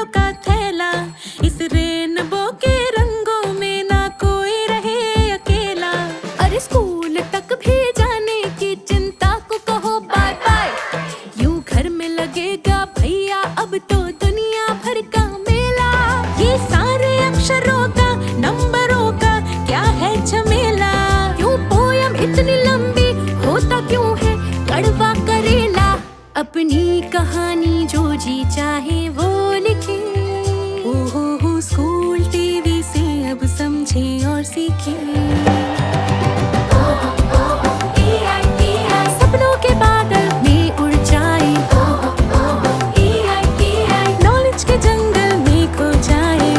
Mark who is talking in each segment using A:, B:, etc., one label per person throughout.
A: खुशियों का थैला। इस रेनबो के रंगों में ना कोई रहे अकेला। अरे स्कूल तक भी जाने की चिंता को कहो बाय बाय। यूं घर में लगेगा भैया अब तो दुनिया भर का मेला। ये सारे अक्षरों का नंबरों का क्या है झमेला। क्यों पोयम इतनी लंबी होता क्यों है कड़वा करेला। अपनी कहानी जो जी चाहे वो लिखे। ओहो स्कूल टीवी से अब समझे और सीखे। सपनों के बादल में उड़ जाए। नॉलेज के जंगल में खो जाए।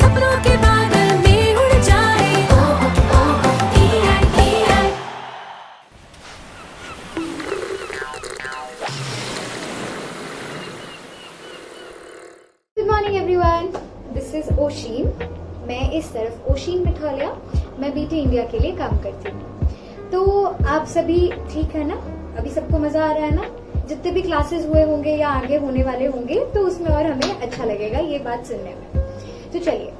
A: सपनों के बादल में उड़ जाए।
B: Good morning everyone, this is Oshin. मैं इस तरफ ओशीन मिठालिया, मैं बीटी इंडिया के लिए काम करती हूँ। तो आप सभी ठीक है ना? अभी सबको मजा आ रहा है ना? जितने भी क्लासेस हुए होंगे या आगे होने वाले होंगे तो उसमें और हमें अच्छा लगेगा ये बात सुनने में। तो चलिए,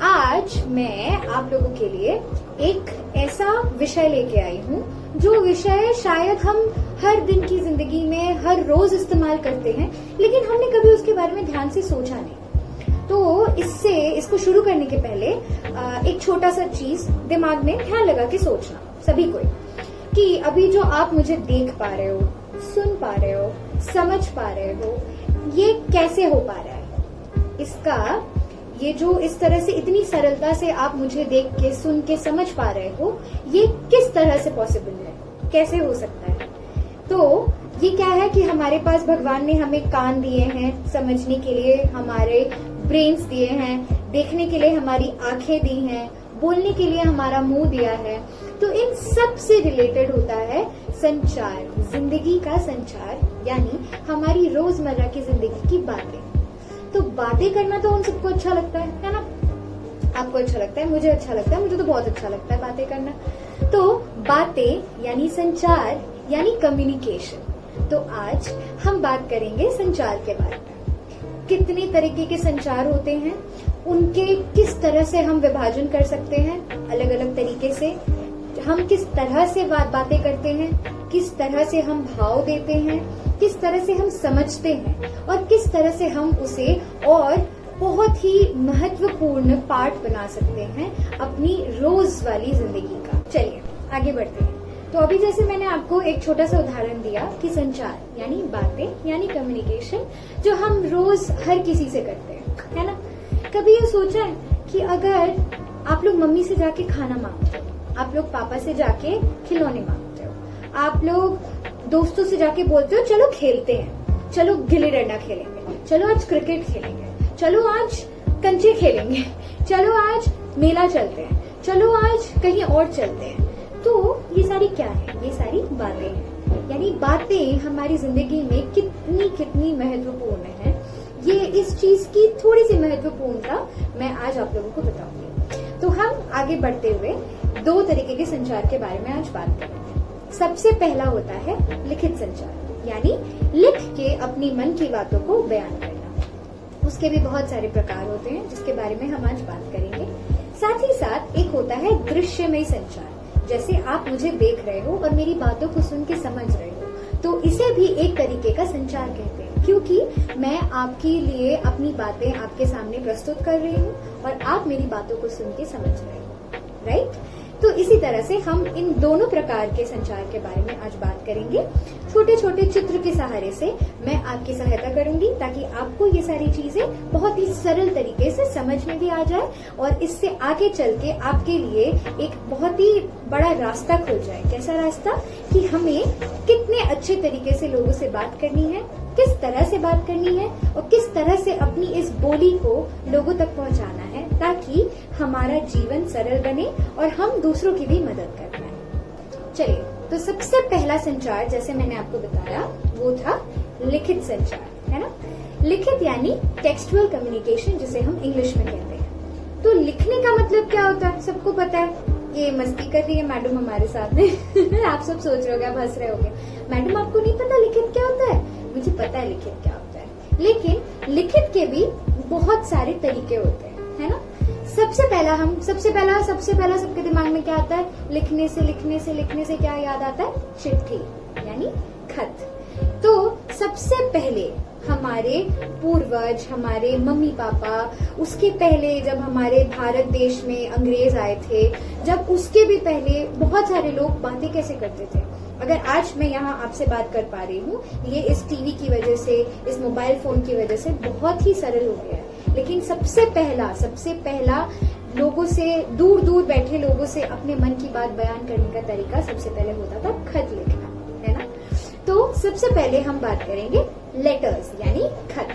B: आज मैं आप लोगों के लिए एक ऐसा विषय लेके आई हूँ जो विषय शायद हम हर दिन की जिंदगी में हर रोज इस्तेमाल करते हैं, लेकिन हमने कभी उसके बारे में ध्यान से सोचा नहीं। तो इसको शुरू करने के पहले एक छोटा सा चीज दिमाग में ध्यान लगा के सोचना सभी को, कि अभी जो आप मुझे देख पा रहे हो, सुन पा रहे हो, समझ पा रहे हो, ये कैसे हो पा रहा है। इसका ये जो इस तरह से इतनी सरलता से आप मुझे देख के सुन के समझ पा रहे हो, ये किस तरह से पॉसिबल है, कैसे हो सकता है। तो ये क्या है कि हमारे पास भगवान ने हमें कान दिए हैं समझने के लिए, हमारे ब्रेन्स दिए हैं, देखने के लिए हमारी आंखें दी हैं, बोलने के लिए हमारा मुंह दिया है। तो इन सब से रिलेटेड होता है संचार, जिंदगी का संचार, यानी हमारी रोजमर्रा की जिंदगी की बातें। तो बातें करना तो उन सबको अच्छा लगता है ना? आपको अच्छा लगता है, मुझे अच्छा लगता है, मुझे तो बहुत अच्छा लगता है बातें करना। तो बातें यानी संचार यानी कम्युनिकेशन। तो आज हम बात करेंगे संचार के बारे में। कितने तरीके के संचार होते हैं, उनके किस तरह से हम विभाजन कर सकते हैं अलग अलग तरीके से, हम किस तरह से बातें करते हैं, किस तरह से हम भाव देते हैं, किस तरह से हम समझते हैं और किस तरह से हम उसे और बहुत ही महत्वपूर्ण पार्ट बना सकते हैं अपनी रोज वाली जिंदगी का। चलिए आगे बढ़ते हैं। तो अभी जैसे मैंने आपको एक छोटा सा उदाहरण दिया कि संचार यानी बातें यानी कम्युनिकेशन जो हम रोज हर किसी से करते हैं, है ना? कभी ये सोचा है कि अगर आप लोग मम्मी से जाके खाना मांगते हो, आप लोग पापा से जाके खिलौने मांगते हो, आप लोग दोस्तों से जाके बोलते हो चलो खेलते हैं, चलो गिल्ली डंडा खेलेंगे, चलो आज क्रिकेट खेलेंगे, चलो आज कंचे खेलेंगे, चलो आज मेला चलते हैं, चलो आज कहीं और चलते हैं। तो ये सारी क्या है? ये सारी बातें हैं। यानी बातें हमारी जिंदगी में कितनी कितनी महत्वपूर्ण है, ये इस चीज की थोड़ी सी महत्वपूर्णता मैं आज आप लोगों को बताऊंगी। तो हम आगे बढ़ते हुए दो तरीके के संचार के बारे में आज बात करेंगे। सबसे पहला होता है लिखित संचार, यानी लिख के अपनी मन की बातों को बयान करना। उसके भी बहुत सारे प्रकार होते हैं जिसके बारे में हम आज बात करेंगे। साथ ही साथ एक होता है दृश्यमय संचार, जैसे आप मुझे देख रहे हो और मेरी बातों को सुन के समझ रहे हो, तो इसे भी एक तरीके का संचार कहते हैं, क्योंकि मैं आपके लिए अपनी बातें आपके सामने प्रस्तुत कर रही हूँ और आप मेरी बातों को सुन के समझ रहे हो, राइट? तो इसी तरह से हम इन दोनों प्रकार के संचार के बारे में आज बात करेंगे। छोटे छोटे चित्र के सहारे से मैं आपकी सहायता करूंगी ताकि आपको ये सारी चीजें बहुत ही सरल तरीके से समझ में भी आ जाए और इससे आगे चल के आपके लिए एक बहुत ही बड़ा रास्ता खुल जाए। कैसा रास्ता? कि हमें कितने अच्छे तरीके से लोगों से बात करनी है, किस तरह से बात करनी है और किस तरह से अपनी इस बोली को लोगों तक पहुंचाना है ताकि हमारा जीवन सरल बने और हम दूसरों की भी मदद कर पाए। चलिए, तो सबसे पहला संचार जैसे मैंने आपको बताया वो था लिखित संचार, है ना? लिखित यानी टेक्सचुअल कम्युनिकेशन जिसे हम इंग्लिश में कहते हैं। तो लिखने का मतलब क्या होता है? सबको पता है। ये मस्ती कर रही है मैडम हमारे साथ में आप सब सोच रहे होगे, आप हंस रहे होगे। मैडम आपको नहीं पता लिखित क्या होता है? मुझे पता है लिखित क्या होता है। लेकिन लिखित के भी बहुत सारे तरीके होते हैं, है ना। सबसे पहला सबके दिमाग में क्या आता है? लिखने से क्या याद आता है? चिट्ठी यानी खत। तो सबसे पहले हमारे पूर्वज, हमारे मम्मी पापा, उसके पहले जब हमारे भारत देश में अंग्रेज आए थे, जब उसके भी पहले बहुत सारे लोग बातें कैसे करते थे। अगर आज मैं यहाँ आपसे बात कर पा रही हूँ, ये इस टीवी की वजह से, इस मोबाइल फोन की वजह से बहुत ही सरल हो गया है। लेकिन सबसे पहला लोगों से, दूर दूर बैठे लोगों से अपने मन की बात बयान करने का तरीका सबसे पहले होता था खत लिखना, है ना। तो सबसे पहले हम बात करेंगे लेटर्स यानी खत।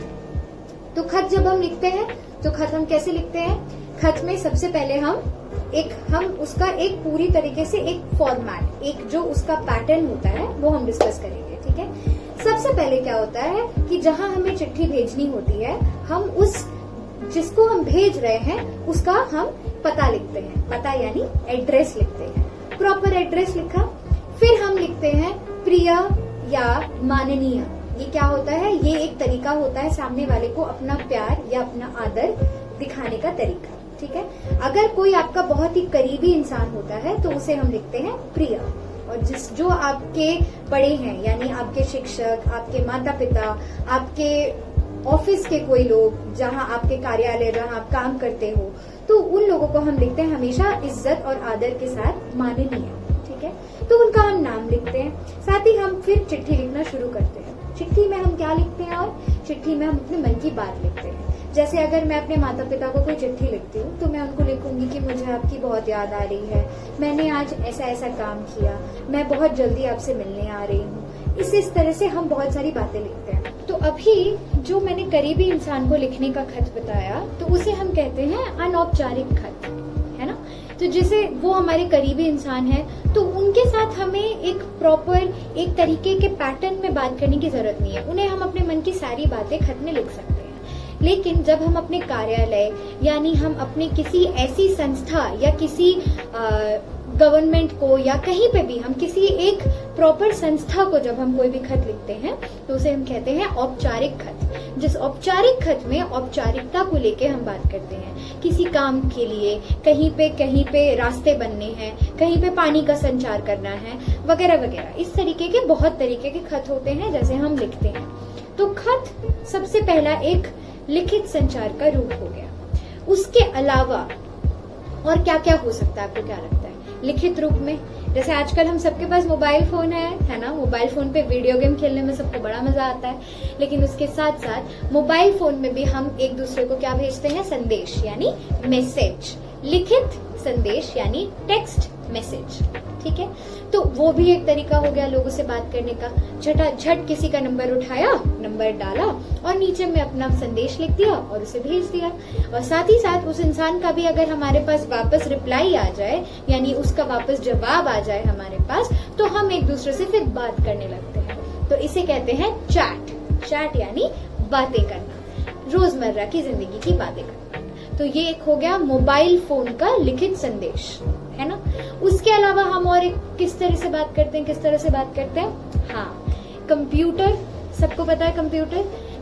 B: तो खत जब हम लिखते हैं तो खत हम कैसे लिखते हैं? खत में सबसे पहले हम उसका एक पूरी तरीके से एक फॉर्मेट, एक जो उसका पैटर्न होता है वो हम डिस्कस करेंगे, ठीक है। सबसे पहले क्या होता है कि जहां हमें चिट्ठी भेजनी होती है, हम जिसको हम भेज रहे हैं उसका हम पता लिखते हैं। पता यानी एड्रेस लिखते हैं, प्रॉपर एड्रेस लिखा। फिर हम लिखते हैं प्रिय या माननीय। ये क्या होता है? ये एक तरीका होता है सामने वाले को अपना प्यार या अपना आदर दिखाने का तरीका, ठीक है। अगर कोई आपका बहुत ही करीबी इंसान होता है तो उसे हम लिखते हैं प्रिय। और जो आपके बड़े हैं यानी आपके शिक्षक, आपके माता पिता, आपके ऑफिस के कोई लोग, जहां आपके कार्यालय, जहां आप काम करते हो, तो उन लोगों को हम लिखते हैं हमेशा इज्जत और आदर के साथ माननीय, ठीक है। तो उनका हम नाम लिखते हैं। साथ ही हम फिर चिट्ठी लिखना शुरू करते हैं। चिट्ठी में हम क्या लिखते हैं? और चिट्ठी में हम अपने मन की बात लिखते हैं। जैसे अगर मैं अपने माता पिता को कोई चिट्ठी लिखती हूँ तो मैं उनको लिखूंगी कि मुझे आपकी बहुत याद आ रही है, मैंने आज ऐसा काम किया, मैं बहुत जल्दी आपसे मिलने आ रही हूँ। इस तरह से हम बहुत सारी बातें लिखते हैं। तो अभी जो मैंने करीबी इंसान को लिखने का खत बताया, तो उसे हम कहते हैं अनौपचारिक खत, है ना। तो जैसे वो हमारे करीबी इंसान है तो उनके साथ हमें एक प्रॉपर एक तरीके के पैटर्न में बात करने की जरूरत नहीं है। उन्हें हम अपने मन की सारी बातें खत में लिख सकते हैं। लेकिन जब हम अपने कार्यालय यानी हम अपने किसी ऐसी संस्था या किसी गवर्नमेंट को या कहीं पे भी हम किसी एक प्रॉपर संस्था को जब हम कोई भी खत लिखते हैं तो उसे हम कहते हैं औपचारिक खत। जिस औपचारिक खत में औपचारिकता को लेके हम बात करते हैं। किसी काम के लिए कहीं पे रास्ते बनने हैं, कहीं पे पानी का संचार करना है, वगैरह वगैरह। इस तरीके के बहुत तरीके के खत होते हैं जैसे हम लिखते हैं। तो खत सबसे पहला एक लिखित संचार का रूप हो गया। उसके अलावा और क्या क्या हो सकता है? आपको क्या लगता है लिखित रूप में? जैसे आजकल हम सबके पास मोबाइल फोन है ना। मोबाइल फोन पे वीडियो गेम खेलने में सबको बड़ा मजा आता है। लेकिन उसके साथ साथ मोबाइल फोन में भी हम एक दूसरे को क्या भेजते हैं? संदेश यानी मैसेज। लिखित संदेश यानी टेक्स्ट मैसेज, ठीक है। तो वो भी एक तरीका हो गया लोगों से बात करने का। झट किसी का नंबर उठाया, नंबर डाला और नीचे में अपना संदेश लिख दिया और उसे भेज दिया। और साथ ही साथ उस इंसान का भी अगर हमारे पास वापस रिप्लाई आ जाए यानी उसका वापस जवाब आ जाए हमारे पास, तो हम एक दूसरे से फिर बात करने लगते हैं। तो इसे कहते हैं चैट यानी बातें करना, रोजमर्रा की जिंदगी की बातें करना। तो ये एक हो गया मोबाइल फोन का लिखित संदेश, है ना। उसके अलावा हम और किस तरह से बात करते हैं? हाँ, कंप्यूटर। सबको पता है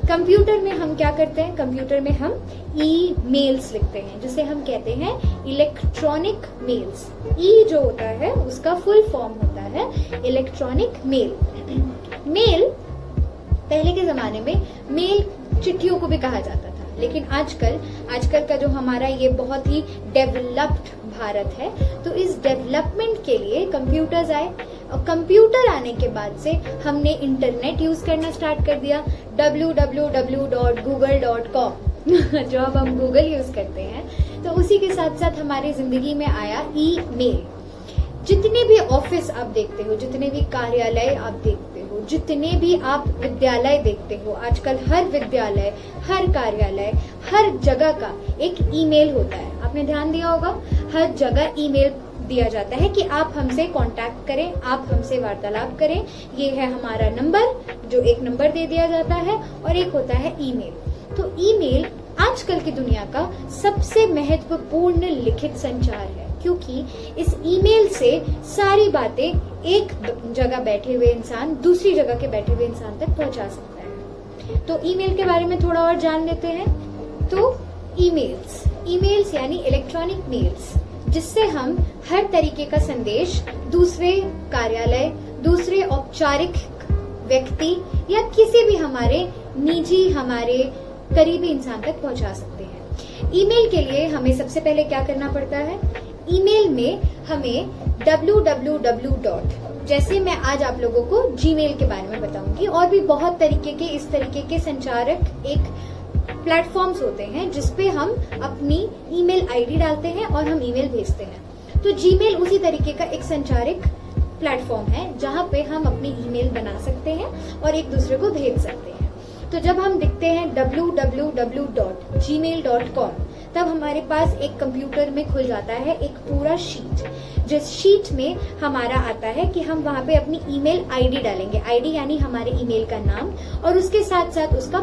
B: कंप्यूटर में हम क्या करते हैं? कंप्यूटर में हम ईमेल्स लिखते हैं, जिसे हम कहते हैं इलेक्ट्रॉनिक मेल्स। ई जो होता है उसका फुल फॉर्म होता है इलेक्ट्रॉनिक मेल। मेल पहले के जमाने में मेल चिट्ठियों को भी कहा जाता था। लेकिन आजकल का जो हमारा ये बहुत ही डेवलप्ड भारत है, तो इस डेवलपमेंट के लिए कंप्यूटर्स आए। और कंप्यूटर आने के बाद से हमने इंटरनेट यूज करना स्टार्ट कर दिया, www.google.com जो अब हम गूगल यूज करते हैं। तो उसी के साथ साथ हमारी जिंदगी में आया ईमेल। जितने भी ऑफिस आप देखते हो, जितने भी कार्यालय आप देखते हो, जितने भी आप विद्यालय देखते हो, आजकल हर विद्यालय, हर कार्यालय, हर जगह का एक ईमेल होता है। आपने ध्यान दिया होगा, हर जगह ईमेल दिया जाता है कि आप हमसे कांटेक्ट करें, आप हमसे वार्तालाप करें। ये है हमारा नंबर, जो एक नंबर दे दिया जाता है, और एक होता है ईमेल। तो ईमेल आजकल की दुनिया का सबसे महत्वपूर्ण लिखित संचार है, क्योंकि इस ईमेल से सारी बातें एक जगह बैठे हुए इंसान दूसरी जगह के बैठे हुए इंसान तक पहुंचा सकता है। तो ईमेल के बारे में थोड़ा और जान लेते हैं। तो ईमेल्स यानी इलेक्ट्रॉनिक मेल्स, जिससे हम हर तरीके का संदेश दूसरे कार्यालय, दूसरे औपचारिक व्यक्ति या किसी भी हमारे निजी, हमारे करीबी इंसान तक पहुंचा सकते हैं। ईमेल के लिए हमें सबसे पहले क्या करना पड़ता है? ईमेल में हमें www. जैसे मैं आज आप लोगों को जीमेल के बारे में बताऊंगी, और भी बहुत तरीके के इस तरीके के संचारक एक प्लेटफॉर्म्स होते हैं जिसपे हम अपनी ईमेल आईडी डालते हैं और हम ईमेल भेजते हैं। तो जीमेल उसी तरीके का एक संचारक प्लेटफॉर्म है जहां पे हम अपनी ईमेल बना सकते हैं और एक दूसरे को भेज सकते हैं। तो जब हम लिखते हैं www.gmail.com, तब हमारे पास एक कंप्यूटर में खुल जाता है एक पूरा शीट, जिस शीट में हमारा आता है कि हम वहां पे अपनी ईमेल आईडी डालेंगे। आईडी यानी हमारे ईमेल का नाम, और उसके साथ साथ उसका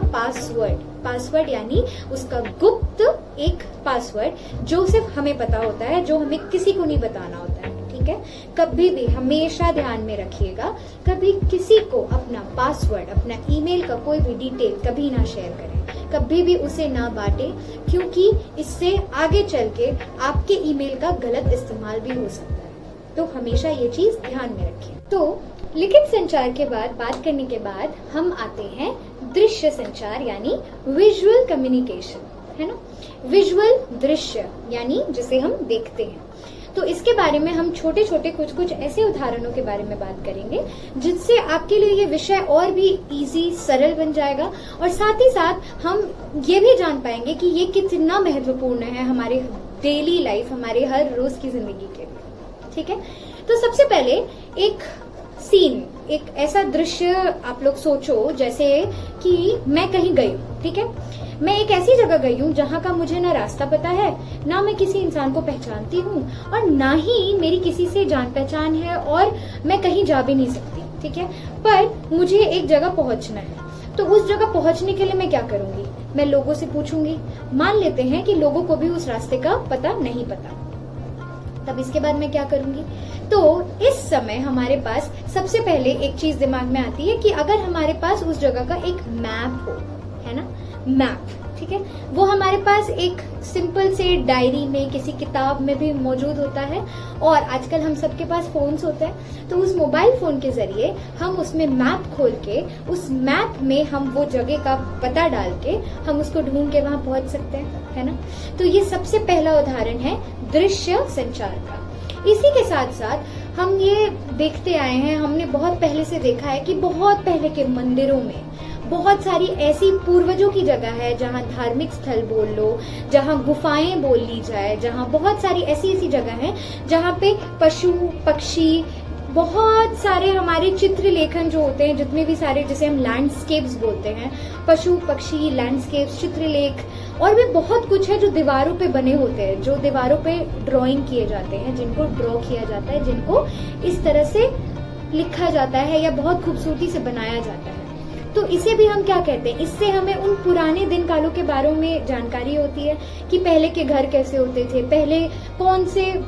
B: पासवर्ड यानी उसका गुप्त एक पासवर्ड जो सिर्फ हमें पता होता है, जो हमें किसी को नहीं बताना होता है। ठीक है, कभी भी हमेशा ध्यान में रखिएगा, कभी किसी को अपना पासवर्ड, अपना ईमेल का कोई भी डिटेल कभी ना शेयर करें, कभी भी उसे ना बांटें, क्योंकि इससे आगे चल के आपके ईमेल का गलत इस्तेमाल भी हो सकता है। तो हमेशा ये चीज ध्यान में रखें। तो लिखित संचार के बाद बात करने के बाद हम आते हैं दृश्य संचार यानी विजुअल कम्युनिकेशन, है ना। विजुअल, दृश्य यानी जिसे हम देखते हैं। तो इसके बारे में हम छोटे छोटे कुछ ऐसे उदाहरणों के बारे में बात करेंगे जिससे आपके लिए ये विषय और भी इजी, सरल बन जाएगा, और साथ ही साथ हम ये भी जान पाएंगे कि ये कितना महत्वपूर्ण है हमारे डेली लाइफ, हमारे हर रोज की जिंदगी के लिए। ठीक है, तो सबसे पहले एक सीन, एक ऐसा दृश्य आप लोग सोचो जैसे कि मैं कहीं गई हूँ। ठीक है, मैं एक ऐसी जगह गई हूँ जहाँ का मुझे ना रास्ता पता है, ना मैं किसी इंसान को पहचानती हूँ, और ना ही मेरी किसी से जान पहचान है, और मैं कहीं जा भी नहीं सकती। ठीक है, पर मुझे एक जगह पहुंचना है। तो उस जगह पहुंचने के लिए मैं क्या करूंगी? मैं लोगों से पूछूंगी। मान लेते हैं कि लोगों को भी उस रास्ते का पता नहीं पता, तब इसके बाद मैं क्या करूंगी? तो इस समय हमारे पास सबसे पहले एक चीज दिमाग में आती है कि अगर हमारे पास उस जगह का एक मैप हो, है ना, मैप, ठीक है, वो हमारे पास एक सिंपल से डायरी में, किसी किताब में भी मौजूद होता है, और आजकल हम सबके पास फोन्स होते हैं, तो उस मोबाइल फोन के जरिए हम उसमें मैप खोल के, उस मैप में हम वो जगह का पता डाल के हम उसको ढूंढ के वहां पहुंच सकते हैं, है ना। तो ये सबसे पहला उदाहरण है दृश्य संचार का। इसी के साथ साथ हम ये देखते आए हैं, हमने बहुत पहले से देखा है कि बहुत पहले के मंदिरों में बहुत सारी ऐसी पूर्वजों की जगह है जहाँ धार्मिक स्थल बोल लो, जहाँ गुफाएं बोल ली जाए, जहाँ बहुत सारी ऐसी जगह है जहाँ पे पशु पक्षी, बहुत सारे हमारे चित्र लेखन जो होते हैं, जितने भी सारे, जिसे हम लैंडस्केप्स बोलते हैं, पशु पक्षी, लैंडस्केप्स, चित्रलेख, और भी बहुत कुछ है जो दीवारों पे बने होते हैं, जो दीवारों पे ड्राइंग किए जाते हैं, जिनको ड्रॉ किया जाता है, जिनको इस तरह से लिखा जाता है या बहुत खूबसूरती से बनाया जाता है। तो इसे भी हम क्या कहते हैं? इससे हमें उन पुराने दिन कालों के बारे में जानकारी होती है कि पहले के घर कैसे होते थे, पहले कौन से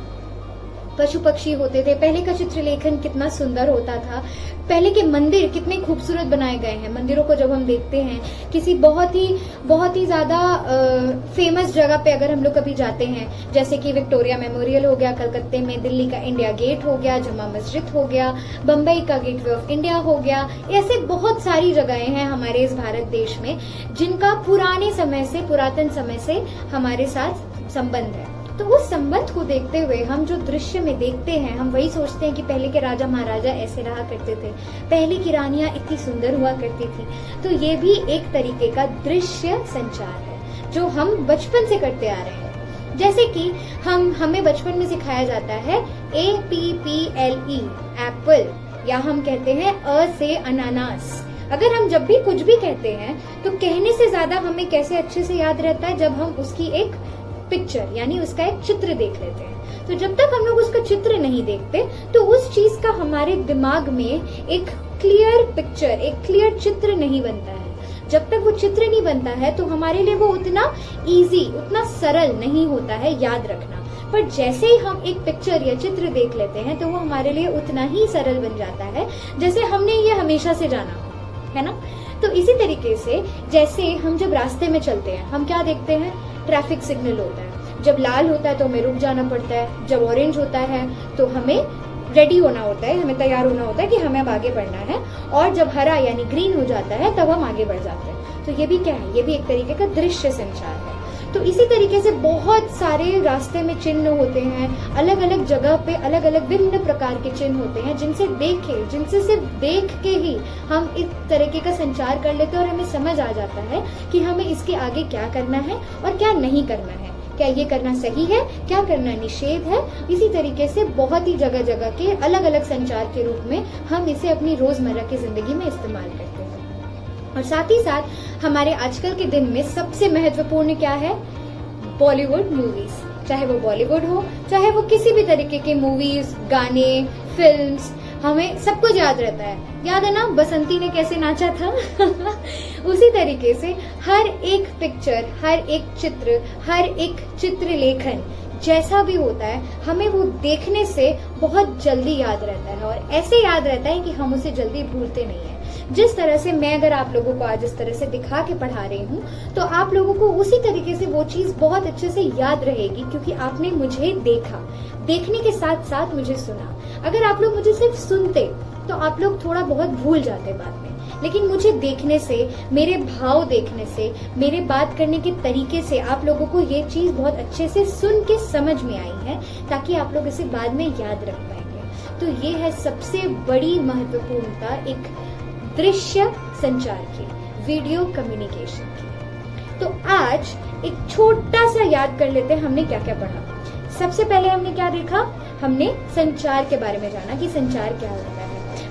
B: पशु पक्षी होते थे, पहले का चित्रलेखन कितना सुंदर होता था, पहले के मंदिर कितने खूबसूरत बनाए गए हैं। मंदिरों को जब हम देखते हैं, किसी बहुत ही ज्यादा फेमस जगह पे अगर हम लोग कभी जाते हैं, जैसे कि विक्टोरिया मेमोरियल हो गया कलकत्ते में, दिल्ली का इंडिया गेट हो गया, जमा मस्जिद हो गया, बम्बई का गेटवे ऑफ इंडिया हो गया, ऐसे बहुत सारी जगहें हैं हमारे इस भारत देश में जिनका पुरातन समय से हमारे साथ संबंध है। तो उस संबंध को देखते हुए हम जो दृश्य में देखते हैं, हम वही सोचते हैं कि पहले के राजा महाराजा ऐसे रहा करते थे, पहले की रानियां इतनी सुंदर हुआ करती थी। तो ये भी एक तरीके का दृश्य संचार है जो हम बचपन से करते आ रहे हैं। जैसे कि हमें बचपन में सिखाया जाता है APPLE, एप्पल, या हम कहते हैं अ से अनानास। अगर हम जब भी कुछ भी कहते हैं तो कहने से ज्यादा हमें कैसे अच्छे से याद रहता है, जब हम उसकी एक पिक्चर यानी उसका एक चित्र देख लेते हैं। तो जब तक हम लोग उसका चित्र नहीं देखते तो उस चीज का हमारे दिमाग में एक क्लियर पिक्चर, एक क्लियर चित्र नहीं बनता है। जब तक वो चित्र नहीं बनता है तो हमारे लिए वो उतना इजी, उतना सरल नहीं होता है याद रखना। पर जैसे ही हम एक पिक्चर या चित्र देख लेते हैं तो वो हमारे लिए उतना ही सरल बन जाता है जैसे हमने ये हमेशा से जाना, है ना। तो इसी तरीके से जैसे हम जब रास्ते में चलते हैं, हम क्या देखते हैं, ट्रैफिक सिग्नल होता है। जब लाल होता है तो हमें रुक जाना पड़ता है, जब ऑरेंज होता है तो हमें रेडी होना होता है, हमें तैयार होना होता है कि हमें अब आगे बढ़ना है, और जब हरा यानी ग्रीन हो जाता है तब हम आगे बढ़ जाते हैं। तो ये भी क्या है, ये भी एक तरीके का दृश्य संचार है। तो इसी तरीके से बहुत सारे रास्ते में चिन्ह होते हैं, अलग अलग जगह पे अलग अलग विभिन्न प्रकार के चिन्ह होते हैं, जिनसे सिर्फ देख के ही हम इस तरीके का संचार कर लेते हैं और हमें समझ आ जाता है कि हमें इसके आगे क्या करना है और क्या नहीं करना है, क्या ये करना सही है, क्या करना निषेध है। इसी तरीके से बहुत ही जगह जगह के अलग अलग संचार के रूप में हम इसे अपनी रोजमर्रा की जिंदगी में इस्तेमाल करते हैं। और साथ ही साथ हमारे आजकल के दिन में सबसे महत्वपूर्ण क्या है, बॉलीवुड मूवीज, चाहे वो बॉलीवुड हो चाहे वो किसी भी तरीके के मूवीज, गाने, फिल्म्स, हमें सब कुछ याद रहता है। याद है ना बसंती ने कैसे नाचा था उसी तरीके से हर एक पिक्चर, हर एक चित्र, हर एक चित्रलेखन जैसा भी होता है, हमें वो देखने से बहुत जल्दी याद रहता है, और ऐसे याद रहता है कि हम उसे जल्दी भूलते नहीं है। जिस तरह से मैं अगर आप लोगों को आज इस तरह से दिखा के पढ़ा रही हूँ, तो आप लोगों को उसी तरीके से वो चीज बहुत अच्छे से याद रहेगी, क्योंकि आपने मुझे देखा, देखने के साथ साथ मुझे सुना। अगर आप लोग मुझे सिर्फ सुनते तो आप लोग थोड़ा बहुत भूल जाते बाद में, लेकिन मुझे देखने से, मेरे भाव देखने से, मेरे बात करने के तरीके से आप लोगों को ये चीज बहुत अच्छे से सुन के समझ में आई है, ताकि आप लोग इसे बाद में याद रख पाएंगे। तो ये है सबसे बड़ी महत्वपूर्णता एक दृश्य संचार की, वीडियो कम्युनिकेशन की। तो आज एक छोटा सा याद कर लेते हैं हमने क्या क्या पढ़ा। सबसे पहले हमने क्या देखा, हमने संचार के बारे में जाना कि संचार क्या होता है।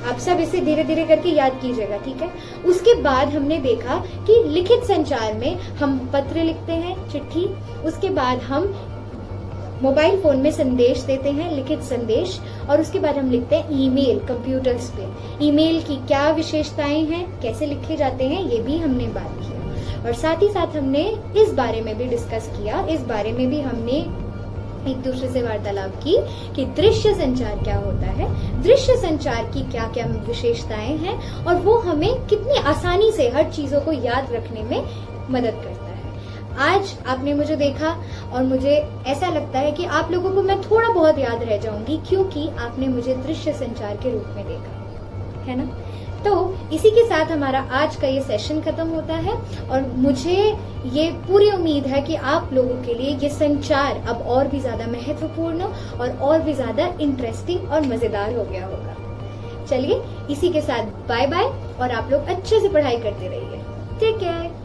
B: आप सब इसे धीरे धीरे करके याद कीजिएगा, ठीक है। उसके बाद हमने देखा कि लिखित संचार में हम पत्र लिखते हैं, चिट्ठी, उसके बाद हम मोबाइल फोन में संदेश देते हैं, लिखित संदेश, और उसके बाद हम लिखते हैं ईमेल कंप्यूटर्स पे। ईमेल की क्या विशेषताएं हैं, कैसे लिखे जाते हैं, ये भी हमने बात किया। और साथ ही साथ हमने इस बारे में भी डिस्कस किया, इस बारे में भी हमने एक दूसरे से वार्तालाप की कि दृश्य संचार क्या होता है, दृश्य संचार की क्या क्या विशेषताएं हैं, और वो हमें कितनी आसानी से हर चीजों को याद रखने में मदद करता है। आज आपने मुझे देखा और मुझे ऐसा लगता है कि आप लोगों को मैं थोड़ा बहुत याद रह जाऊंगी, क्योंकि आपने मुझे दृश्य संचार के रूप में देखा, है ना। तो इसी के साथ हमारा आज का ये सेशन खत्म होता है, और मुझे ये पूरी उम्मीद है कि आप लोगों के लिए ये संचार अब और भी ज्यादा महत्वपूर्ण और भी ज्यादा इंटरेस्टिंग और मजेदार हो गया होगा। चलिए इसी के साथ बाय बाय, और आप लोग अच्छे से पढ़ाई करते रहिए। Take care.